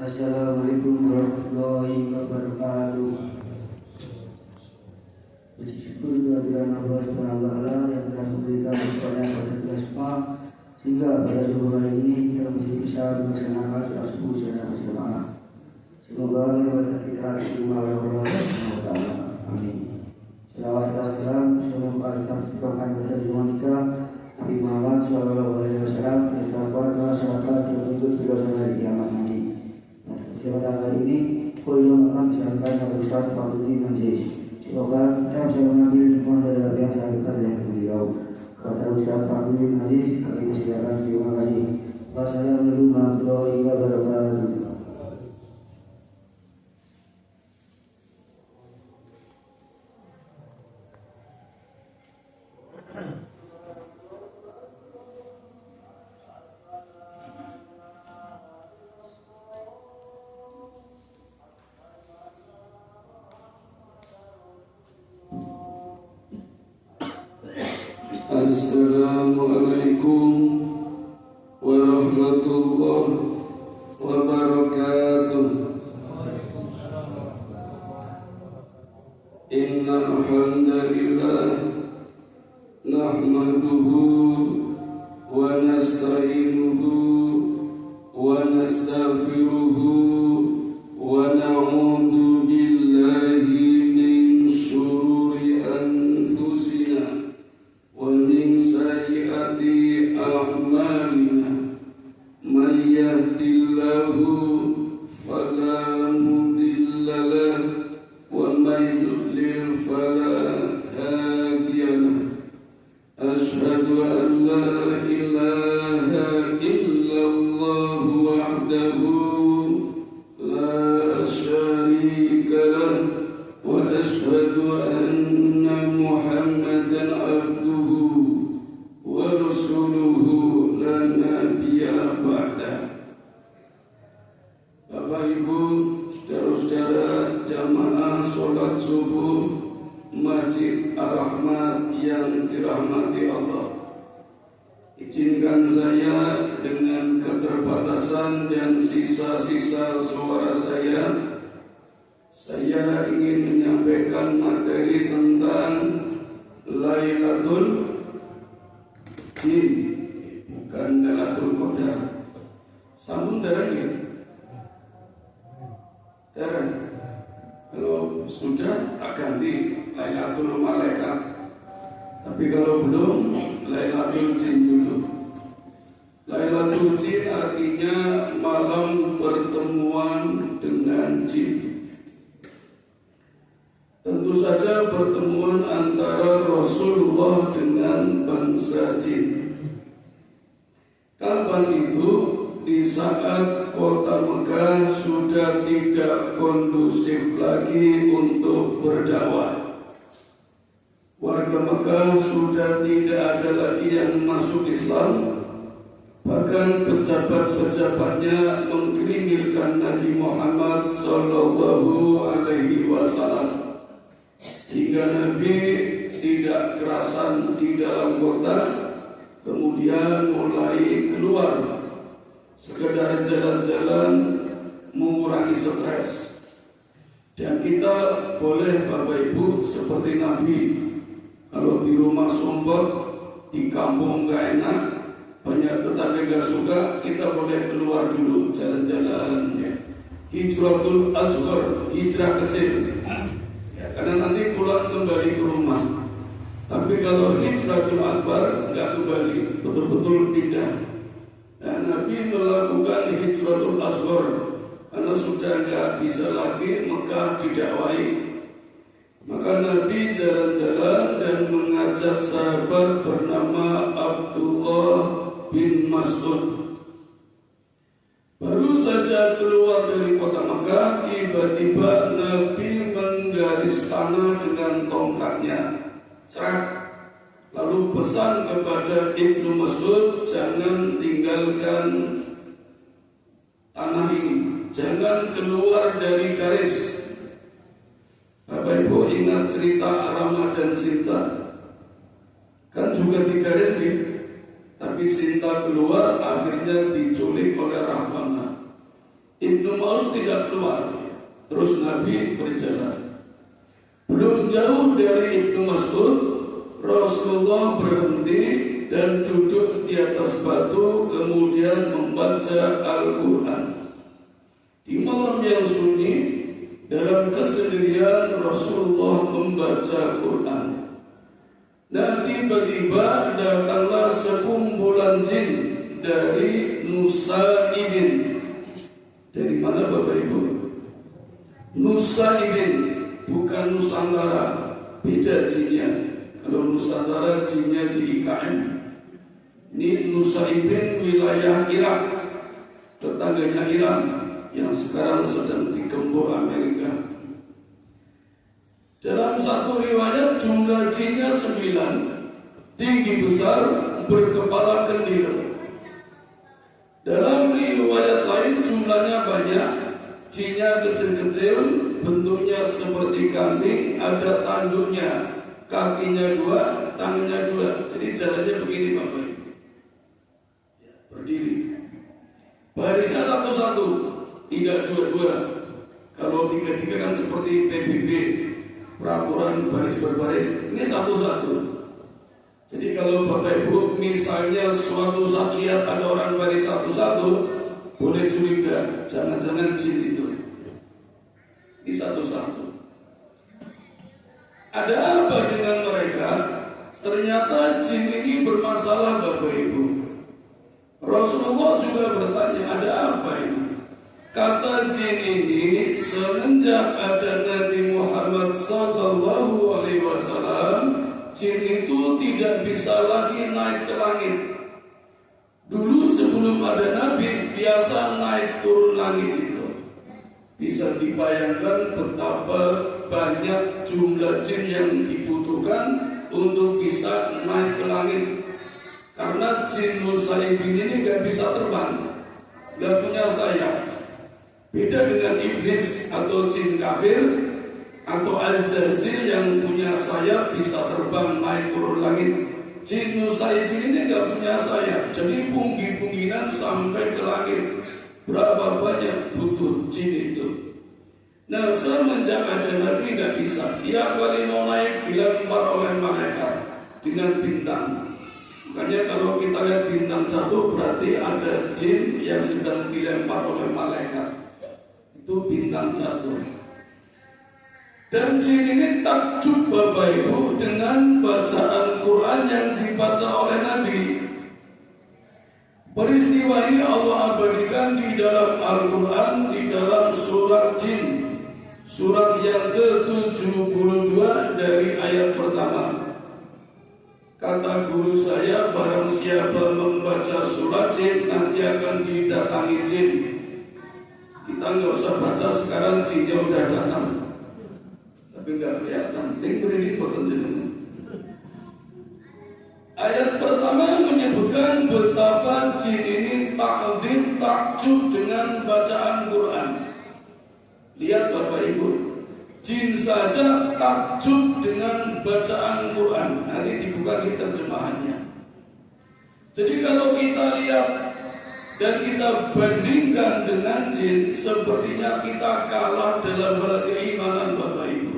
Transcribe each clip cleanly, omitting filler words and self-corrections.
Assalamualaikum warahmatullahi wabarakatuh. Puji syukur kehadiran Allah Subhanahu wa taala yang telah memberikan kepada kita semua sehingga pada subuh hari ini kita masih bisa melaksanakan sholat subuh secara berjamaah. Semoga ibadah kita diterima oleh Allah Subhanahu wa taala. Amin. Selawat dan salam semoga kita berdoakan kepada semua kita Nabi Muhammad sallallahu alaihi wasallam dan sahabat yang mengikut beliau sampai kiamat nanti. Pada hari ini, kuliah akan disampaikan oleh Ustaz Fadluddin Aziz. Semoga kita bisa mengambil hikmah dari apa yang disampaikan oleh beliau. Kata Ustaz Fadluddin Aziz, kami persilakan. Terima kasih. Wassalamualaikum warahmatullahi wabarakatuh. Assalamualaikum warahmatullahi wabarakatuh. Innal hamdalillah nahmaduhu wa nasta'inuhu wa nastaghfiruhu wa na'udzu billahi min syururi anfusina wa min sayyiati a'malina. Man yahdihillahu fala mudilla lahu wa man yudlil fala hadiya lahu. Asyhadu an la ilaha illallah wahdahu la syarika lahu wa asyhadu anna Muhammadan abduhu wa rasuluhu la nabiyya ba'da. Bapak Ibu, saudara-saudara jamaah sholat subuh Masjid Ar-Rahmat yang dirahmati Allah, izinkan saya dengan keterbatasan dan sisa-sisa suara saya ingin menyampaikan materi tentang Lailatul Jin, bukan Lailatul Qadar. Sambung terang ya? Terang. Kalau sudah tak ganti Lailatul Malaikat. Tapi kalau belum, Lailatul Jin dulu. Lailatul Jin artinya malam pertemuan dengan jin. Tentu saja pertemuan antara Rasulullah dengan bangsa jin. Kapan itu? Di saat kota Mekah sudah tidak kondusif lagi untuk berdakwah. Warga Mekah sudah tidak ada lagi yang masuk Islam. Bahkan pejabat-pejabatnya mengkriminalkan Nabi Muhammad sallallahu alaihi wasallam. Hingga Nabi tidak kerasan di dalam kota, kemudian mulai keluar sekedar jalan-jalan mengurangi stres. Dan kita boleh Bapak Ibu seperti Nabi, kalau di rumah sumpah, di kampung gak enak, banyak tetangga gak suka, kita boleh keluar dulu jalan-jalan ya. Hijratul asghar, hijrah kecil ya, karena nanti pulang kembali ke rumah. Tapi kalau hijratul akbar gak kembali, betul-betul pindah. Dan Nabi melakukan hijratul asghar karena sudah tidak bisa lagi Mekah didakwai. Maka Nabi jalan-jalan dan mengajak sahabat bernama Abdullah bin Mas'ud. Baru saja keluar dari kota Mekah, tiba-tiba Nabi menggaris tanah dengan tongkatnya. Cerak. Lalu pesan kepada Ibnu Mas'ud, jangan tinggalkan tanah ini, jangan keluar dari garis. Bapak Ibu ingat cerita Rama dan Sinta? Kan juga di garis nih. Tapi Sinta keluar, akhirnya diculik oleh Rahwana. Ibnu Mas'ud tidak keluar. Terus Nabi berjalan. Belum jauh dari Ibnu Mas'ud, Rasulullah berhenti dan duduk di atas batu, kemudian membaca Al-Quran. Di malam yang sunyi, dalam kesendirian Rasulullah membaca Quran. Dan tiba-tiba datanglah sekumpulan jin dari Nusaibin. Dari mana Bapak Ibu? Nusaibin, bukan Nusantara, beda jinnya. Kalau Nusantara jinnya di IKN. Ini Nusaibin wilayah Irak, tetangganya Iran, yang sekarang sedang digempur Amerika. Dalam satu riwayat jumlah jinnya 9, tinggi besar, berkepala kendil. Dalam riwayat lain jumlahnya banyak, jinnya kecil-kecil, bentuknya seperti kambing, ada tanduknya, kakinya 2, tangannya 2. Jadi jalannya begini Bapak Ibu. Berdiri. Barisnya satu-satu, tidak dua-dua. Kalau tiga-tiga kan seperti PBB, peraturan baris berbaris. Ini satu-satu. Jadi kalau Bapak Ibu misalnya suatu saat lihat ada orang baris satu-satu, boleh curiga, jangan-jangan jin itu. Ini satu-satu. Ada apa dengan mereka? Ternyata jin ini bermasalah Bapak Ibu. Rasulullah juga bertanya, ada apa ini? Kata jin ini, semenjak ada Nabi Muhammad SAW, jin itu tidak bisa lagi naik ke langit. Dulu sebelum ada Nabi, biasa naik turun langit itu. Bisa dibayangkan betapa banyak jumlah jin yang dibutuhkan untuk bisa naik ke langit. Karena jin Nusaibin ini gak bisa terbang, gak punya sayap. Beda dengan iblis atau jin kafir atau Al-Zazil yang punya sayap, bisa terbang naik turun langit. Jin Nusaibin ini gak punya sayap, jadi punggi-pungginan sampai ke langit. Berapa banyak butuh jin itu. Nah, semenjak ada Nabi gak bisa. Tiap kali mau naik dilempar oleh malaikat dengan bintang. Makanya kalau kita lihat bintang jatuh, berarti ada jin yang sedang dilempar oleh malaikat. Itu bintang jatuh. Dan jin ini takjub Bapak Ibu dengan bacaan Quran yang dibaca oleh Nabi. Peristiwa ini Allah abadikan di dalam Al-Quran, di dalam surat jin, surat yang ke-72 dari ayat pertama. Kata guru saya, barang siapa membaca surat jin, nanti akan didatangi jin. Kita nggak usah baca sekarang, jinnya udah datang. Tapi nggak kelihatan. Ini boten jenengan. Ayat pertama menyebutkan betapa jin ini takdim, takjub dengan bacaan Quran. Lihat Bapak Ibu, jin saja takjub dengan bacaan Quran. Nanti dibuka di terjemahannya. Jadi kalau kita lihat dan kita bandingkan dengan jin, sepertinya kita kalah dalam hal keimanan Bapak Ibu.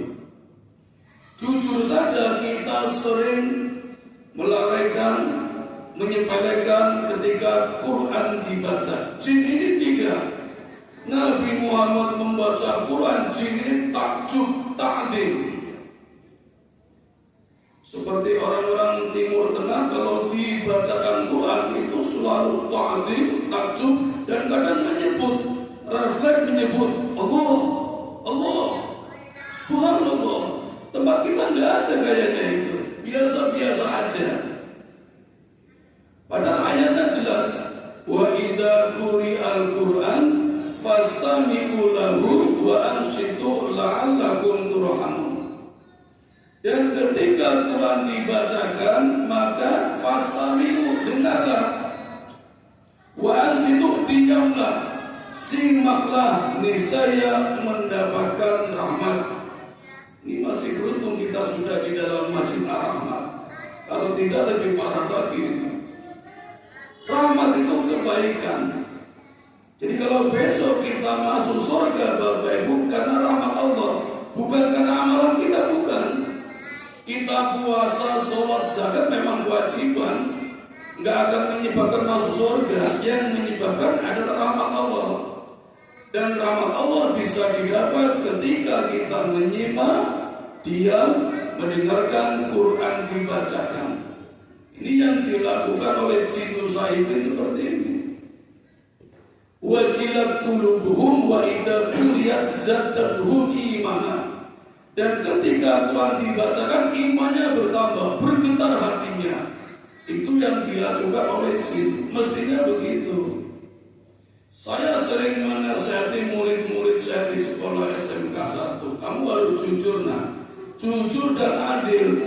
Jujur saja kita sering melalaikan, menyepelekan ketika Quran dibaca. Jin ini tidak. Nabi Muhammad membaca Quran, jin ini takjub, ta'zim. Seperti orang-orang Timur Tengah, kalau dibacakan Quran itu selalu ta'zim, takjub, dan kadang menyebut, refleks menyebut Allah, Allah, Subhanallah. Tempat kita tidak ada gayanya itu, biasa-biasa aja. Padahal ayatnya jelas, wa idza quri'al Qur'an fastami'u lahu wa ansitu la'allakum turhamun. Dan ketika Quran dibacakan, maka fastami'u, dengarlah, wa ansitu, diamlah, simaklah, niscaya mendapatkan rahmat. Ini masih beruntung kita sudah di dalam Masjid Ar-Rahmat. Kalau tidak lebih parah lagi. Rahmat itu kebaikan. Jadi kalau besok kita masuk surga Bapak Ibu karena rahmat Allah, bukan karena amalan kita, bukan. Kita puasa, sholat, zakat memang kewajiban, nggak akan menyebabkan masuk surga. Yang menyebabkan adalah rahmat Allah. Dan rahmat Allah bisa didapat ketika kita menyimak, diam, mendengarkan Quran dibacakan. Ini yang dilakukan oleh jin Nusaibin seperti ini. Wajilat qulubuhum wa idza tuliyat zadatuhum imana. Dan ketika Quran dibacakan, imannya bertambah, bergetar hatinya. Itu yang dilakukan oleh jin. Mestinya begitu. Saya sering menasihati murid-murid saya di sekolah SMK 1. Kamu harus jujur, nak. Jujur dan adil.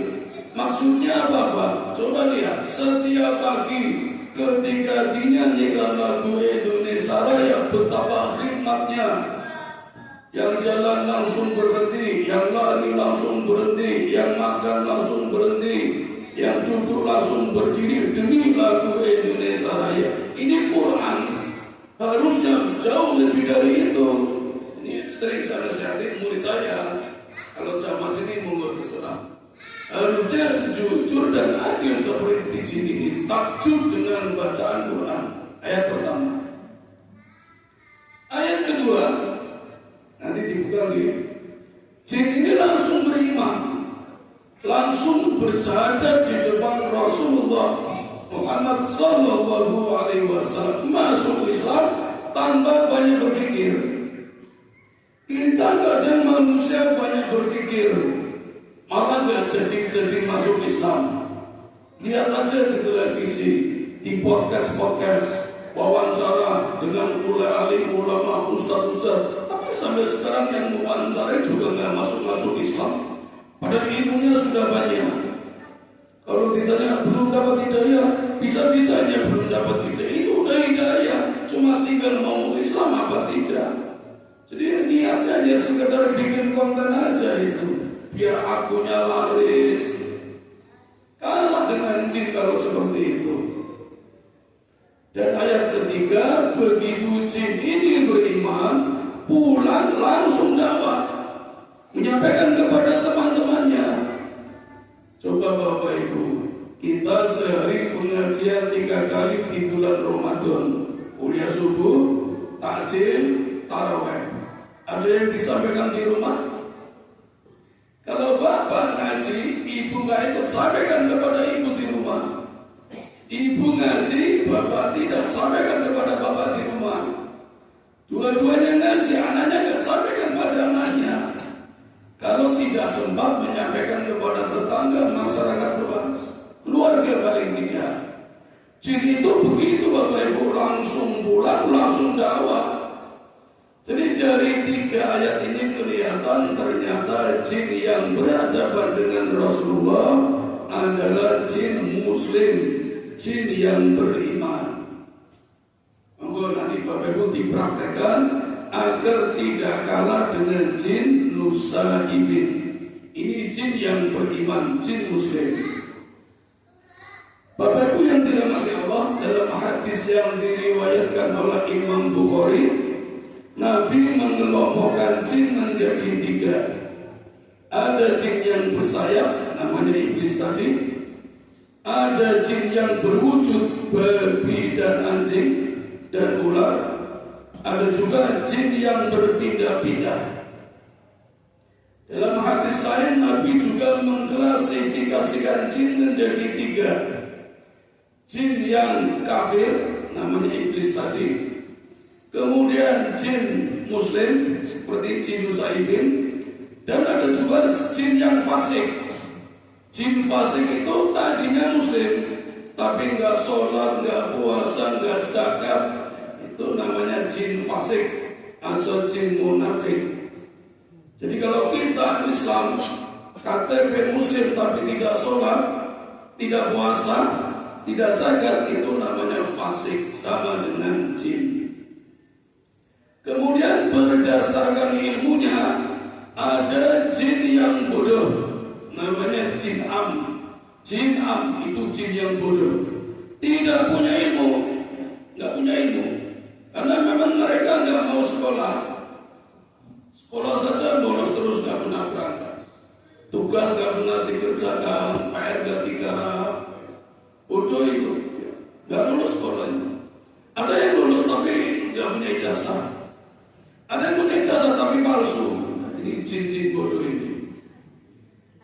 Maksudnya apa, Pak? Coba lihat, setiap pagi ketika dinyanyikan lagu Indonesia Raya, betapa khidmatnya. Yang jalan langsung berhenti, yang lari langsung berhenti, yang makan langsung berhenti, yang duduk langsung berdiri demi lagu Indonesia Raya. Ini Quran, harusnya jauh lebih dari itu. Ini sering saya nasihati murid saya. Kalau jamaah sini monggo terserah. Harusnya jujur dan adil seperti jin ini. Takjub dengan bacaan Quran. Ayat pertama. Ayat kedua, nanti dibuka lagi. Jin ini langsung beriman, langsung bersyahadat di depan Rasulullah Muhammad Sallallahu Alaihi Wasallam, masuk Islam tanpa banyak berpikir. Kita kadang manusia banyak berpikir, malah gak jadi masuk Islam. Lihat aja di televisi, di podcast, wawancara dengan alim ulama, ustaz. Tapi sampai sekarang yang mewawancarai juga gak masuk Islam. Padahal ilmunya sudah banyak. Kalau ditanya belum dapat hidayah, bisa-bisanya belum dapat hidayah. Itu udah hidayah, cuma tinggal mau Islam apa tidak. Jadi niatnya hanya sekedar bikin konten aja itu, biar akunya laris. Kalah dengan jin kalau seperti itu. Dan ayat ketiga, begitu jin ini beriman, pulang langsung dakwah, menyampaikan kepada teman-temannya. Coba Bapak Ibu, kita sehari pengajian 3 kali di bulan Ramadan, kuliah subuh, takjil, tarawih. Ada yang disampaikan di rumah? Kalau bapak ngaji, ibu nggak ikut, sampaikan kepada ibu di rumah. Ibu ngaji, bapak tidak, sampaikan kepada bapak di rumah. Dua-duanya ngaji, anaknya nggak sampaikan pada anaknya. Kalau tidak sempat menyampaikan kepada tetangga, masyarakat luas, keluarga paling tidak. Jadi itu begitu Bapak Ibu, langsung pulang, langsung dakwah. Jadi dari 3 ayat ini kelihatan ternyata jin yang berhadapan dengan Rasulullah adalah jin muslim, jin yang beriman. Monggo nanti Bapak Ibu dipraktekkan agar tidak kalah dengan jin Nusaibin. Ini jin yang beriman, jin muslim. Bapak Ibu yang dirahmati Allah, dalam hadis yang diriwayatkan oleh Imam Bukhari, Nabi mengelompokkan jin menjadi 3. Ada jin yang bersayap, namanya iblis tadi. Ada jin yang berwujud babi dan anjing dan ular. Ada juga jin yang berpindah-pindah. Dalam hadis lain, Nabi juga mengklasifikasikan jin menjadi 3. Jin yang kafir, namanya iblis tadi. Kemudian jin muslim seperti jin Nusaibin, dan ada juga jin yang fasik. Jin fasik itu tadinya muslim, tapi nggak sholat, nggak puasa, nggak zakat. Itu namanya jin fasik atau jin munafik. Jadi kalau kita Islam, KTP muslim tapi tidak sholat, tidak puasa, tidak zakat, itu namanya fasik, sama dengan jin. Kemudian berdasarkan ilmunya, ada jin yang bodoh, namanya jin am. Jin am itu jin yang bodoh, tidak punya ilmu, nggak punya ilmu, karena memang mereka Sekolah saja bolos terus, gak pernah berangkat. Tugas gak pernah dikerjakan, PR gak digarap. Bodoh itu, gak lulus sekolahnya. Ada yang lulus tapi gak punya ijazah. Ada yang punya ijazah tapi palsu. Ini jin-jin bodoh ini.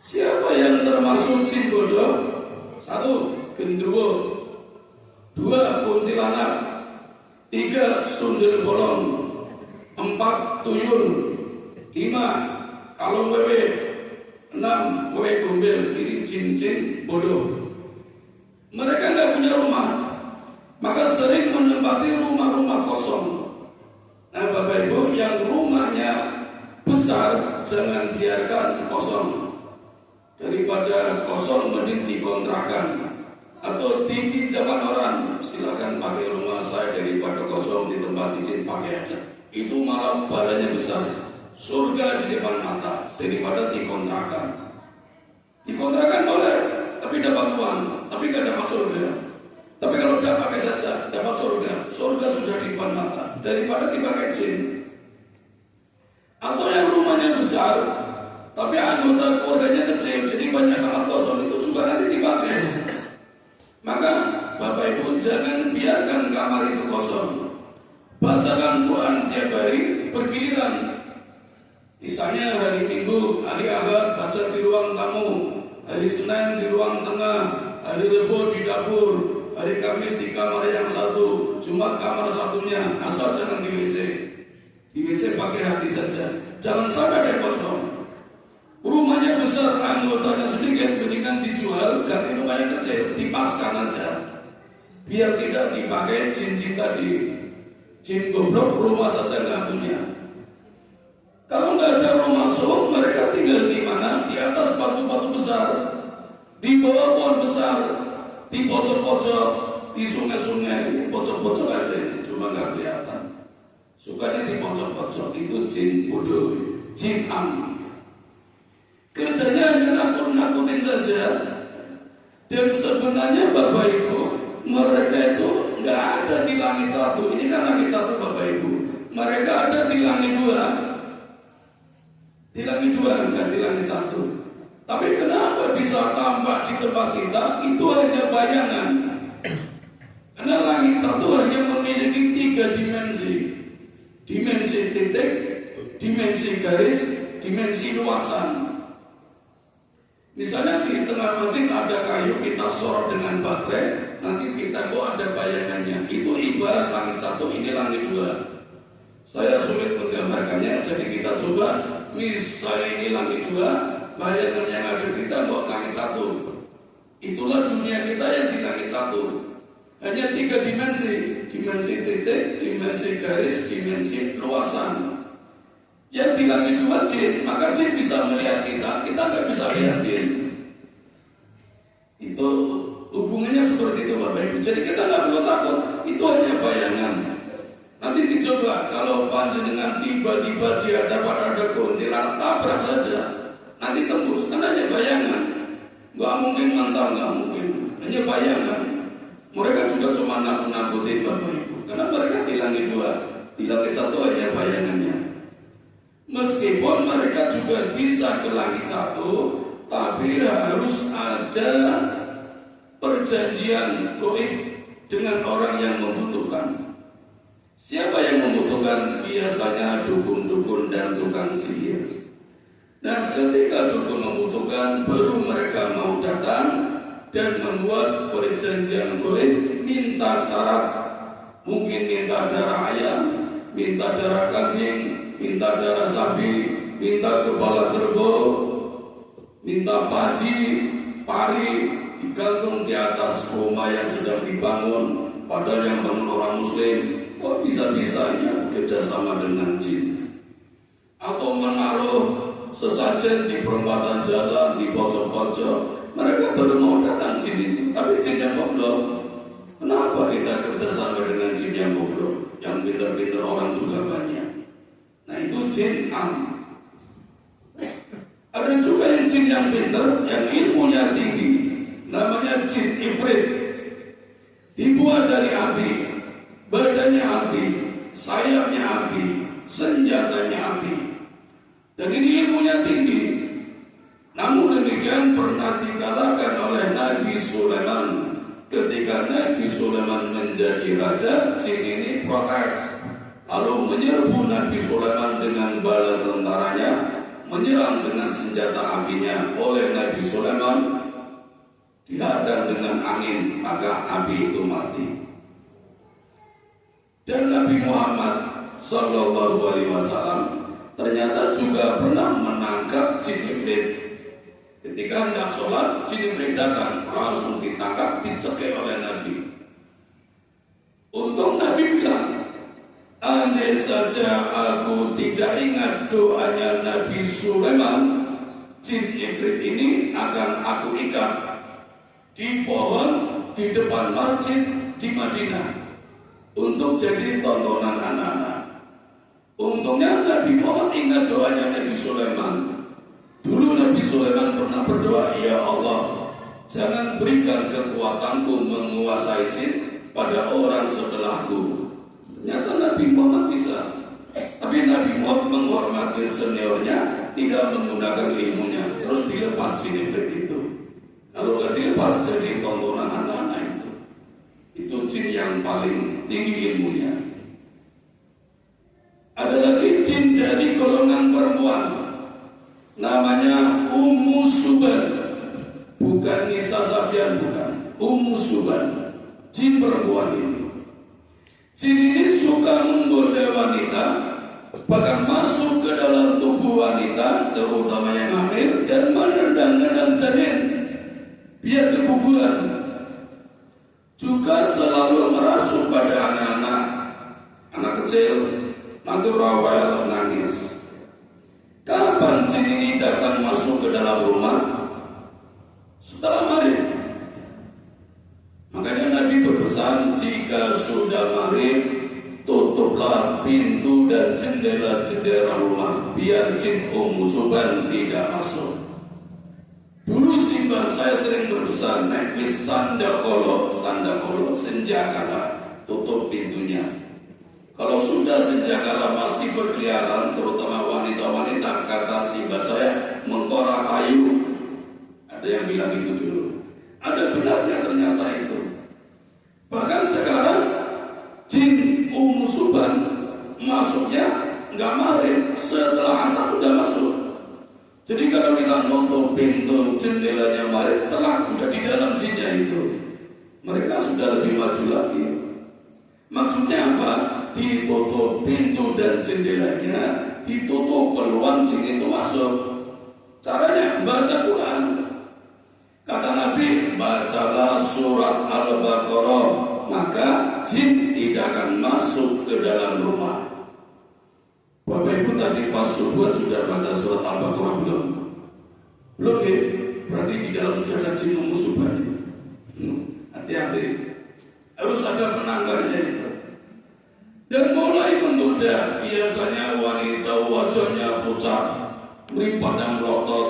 Siapa yang termasuk jin bodoh? 1. Gendruwo. 2. Kuntilanak. 3. Sundel bolong. 4. Tuyul. 5. Kalong wewe. 6. Wewe gombel. Ini jin-jin bodoh. Mereka nggak punya rumah, maka sering menempati rumah-rumah kosong. Nah Bapak Ibu, yang rumahnya besar jangan biarkan kosong. Daripada kosong mending dikontrakan atau dipinjaman orang. Silakan pakai rumah saya, daripada kosong di tempat izin pakai aja. Itu malah balanya besar. Surga di depan mata daripada dikontrakan. Dikontrakan boleh, tapi dapat uang, tapi gak dapat surga. Tapi kalau tidak pakai saja, dapat surga. Surga sudah di depan mata daripada dipakai jin. Atau yang rumahnya besar, tapi anggota keluarganya kecil, jadi banyak kamar kosong, itu juga nanti dipakai. Maka Bapak Ibu jangan biarkan kamar itu kosong. Bacakan Quran tiap hari bergiliran. Misalnya hari Minggu, hari Ahad baca di ruang tamu, hari Senin di ruang tengah, hari Rabu di dapur, hari Kamis di kamar yang satu, Jumat kamar satunya, asal jangan di WC. Di WC pakai hati saja, jangan sampai ada kosong. Rumahnya besar, anggotanya sedikit, mendingan dijual, ganti rumahnya kecil, dipaskan aja, biar tidak dipakai jin-jin tadi. Jin goblok rumah saja nggak punya. Kalau nggak ada rumah masuk, mereka tinggal di mana? Di atas batu-batu besar, di bawah pohon besar, di pojok-pojok, di sungai-sungai. Pojok-pojok ada, cuma nggak kelihatan. Sukanya di pojok-pojok. Itu jin bodoh, jin am. Kerjanya hanya nakut-nakutin saja. Dan sebenarnya Bapak Ibu, mereka itu nggak ada di langit satu. Ini kan langit satu Bapak Ibu. Mereka ada di langit dua. Di langit dua, enggak di langit satu. Tapi kenapa bisa tampak di tempat kita? Itu hanya bayangan. Karena langit satu hanya memiliki 3 dimensi. Dimensi titik, dimensi garis, dimensi luasan. Misalnya di tengah masjid ada kayu, kita sorot dengan baterai, nanti kita kok ada bayangannya. Itu ibarat langit satu, ini langit dua. Saya sulit menggambarkannya, jadi kita coba. Misalnya ini langit dua, bayangan yang ada kita kok langit satu. Itulah dunia kita yang di langit satu. Hanya 3 dimensi, dimensi titik, dimensi garis, dimensi luasan. Yang di langit dua jin, maka jin bisa melihat kita nggak bisa lihat jin. Itu hubungannya seperti itu Bapak Ibu. Jadi kita nggak perlu takut, itu hanya bayangan. Nanti dicoba, kalau panjenengan tiba-tiba di hadapan ada kuntilanak, tabrak saja, nanti tembus, kan hanya bayangan. Nggak mungkin mental, nggak mungkin, hanya bayangan. Mereka juga cuma nakut-nakutin Bapak Ibu, karena mereka di langit dua, di langit satu hanya bayangannya. Meskipun mereka juga bisa ke langit satu, tapi harus ada perjanjian goib dengan orang yang membutuhkan. Siapa yang membutuhkan? Biasanya dukun-dukun dan tukang sihir. Nah, ketika dukun membutuhkan, baru mereka mau datang dan membuat perjanjian goib, minta syarat. Mungkin minta darah ayam, minta darah kambing, minta darah sapi, minta kepala kerbau, minta padi, pari, digantung di atas rumah yang sedang dibangun, padahal yang bangun orang Muslim. Kok bisa-bisanya kerjasama dengan jin? Atau menaruh sesajen di perempatan jalan, di pojok-pojok. Mereka baru mau datang jin itu, tapi jin yang goblok. Kenapa kita kerjasama dengan jin yang goblok? Yang pintar-pintar orang juga banyak. Nah itu jin am. Ada juga yang jin yang pintar, yang ilmunya tinggi. Namanya jin ifrit. Dibuat dari api. Badannya api, sayapnya api, senjatanya api. Dan ini ilmunya tinggi. Namun demikian pernah dikalahkan oleh Nabi Sulaiman. Ketika Nabi Sulaiman menjadi raja, jin ini protes. Lalu menyerbu Nabi Sulaiman dengan bala tentaranya, menyerang dengan senjata apinya. Oleh Nabi Sulaiman dihadang dengan angin, maka api itu mati. Dan Nabi Muhammad Sallallahu Alaihi Wasallam ternyata juga pernah menangkap jin ifrit. Ketika hendak sholat, jin ifrit datang, langsung ditangkap, dicekik oleh Nabi. Untung Nabi bilang, andai saja aku tidak ingat doanya Nabi Sulaiman, jin ifrit ini akan aku ikat di pohon di depan masjid di Madinah untuk jadi tontonan anak-anak. Untungnya Nabi Muhammad ingat doanya Nabi Sulaiman. Dulu Nabi Sulaiman pernah berdoa, ya Allah, jangan berikan kekuatanku menguasai jin pada orang setelahku. Ternyata Nabi Muhammad bisa. Tapi Nabi Muhammad menghormati seniornya, tidak menggunakan ilmunya, terus dilepas jin ifrit itu. Kalau nggak dilepas jadi tontonan anak-anak itu. Itu jin yang paling tinggi ilmunya. Ada lagi jin dari golongan perempuan, namanya Ummu Suban. Bukan Nisa Sabian, bukan. Ummu Suban, jin perempuan ini. Jin ini suka menggoda wanita, bahkan masuk ke dalam tubuh wanita, terutama yang hamil, dan menendang-nendang janin biar keguguran. Juga selalu merasuk pada anak kecil, nanti rawel nangis. Kapan jin ini datang masuk ke dalam rumah? Setelah maghrib. Makanya Nabi berpesan, jika sudah maghrib, tutuplah pintu dan jendela-jendela rumah, biar jin Ummu Suban tidak masuk. Dulu simbah saya sering berpesan, naik bis sandakolo, senjakala, tutup pintunya. Kalau sudah senjakala masih berkeliaran, terutama wanita-wanita, kata simbah saya, mengkorak kayu. Ada yang bilang itu dulu. Ada benarnya ternyata itu. Bahkan sekarang jin Ummu Suban masuknya nggak maghrib, setelah asar sudah masuk. Jadi kalau kita nutup pintu jendelanya maghrib, telah udah di dalam jinnya itu. Mereka sudah lebih maju lagi. Maksudnya apa? Ditutup pintu dan jendelanya, ditutup peluang jin itu masuk. Caranya baca Quran. Kata Nabi, bacalah surat Al-Baqarah, maka jin tidak akan masuk ke dalam rumah. Bapak Ibu tadi pas subuh sudah baca surat Al-Baqarah belum? Belum ya? Berarti di dalam sudah ada jin Ummu Suban. Hati-hati. Harus ada penanggalnya itu. Dan mulai menggoda. Biasanya wanita wajahnya pucat, meripat dan melotot,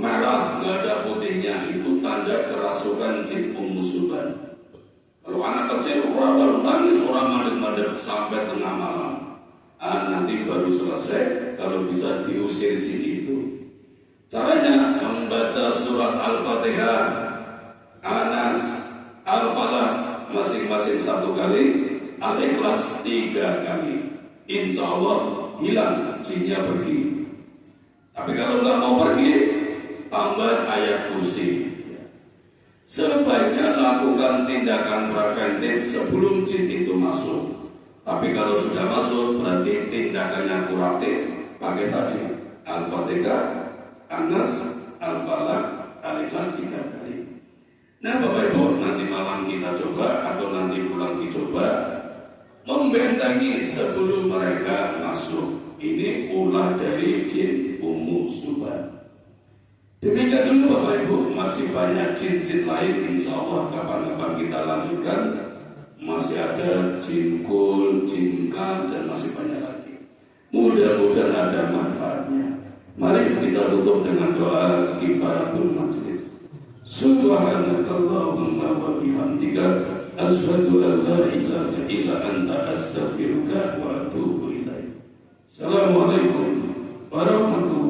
merah, nggak ada putihnya. Itu tanda kerasukan jin Ummu Suban. Kalau anak kecil orang nangis, orang mandek-mandek sampai tengah malam. Nanti baru selesai kalau bisa diusir jin itu. Caranya membaca surat Al-Fatihah, Anas, Al-Falah masing-masing 1 kali, Al-Ikhlas 3 kali. Insya Allah hilang, jinnya pergi. Tapi kalau nggak mau pergi, tambah ayat kursi. Sebaiknya lakukan tindakan preventif sebelum jin itu masuk. Tapi kalau sudah masuk, berarti tindakannya kuratif. Pakai tadi Al-Fatihah, Anas, Al-Falaq, Al-Ikhlas 3 kali. Nah Bapak Ibu, nanti malam kita coba atau nanti pulang dicoba membentengi sebelum mereka masuk. Ini ulah dari jin Ummu Suban. Demikian dulu Bapak Ibu, masih banyak jin-jin lain. Insya Allah kapan-kapan kita lanjutkan. Masih ada jin kul, jin kan, dan masih banyak lagi. Mudah-mudahan ada manfaatnya. Mari kita tutup dengan doa kifaratul majlis. Subhanakallahumma wa bihamdika, asyhadu an la ilaha illa anta, astaghfiruka wa atubu ilaik. Assalamualaikum warahmatullahi wabarakatuh.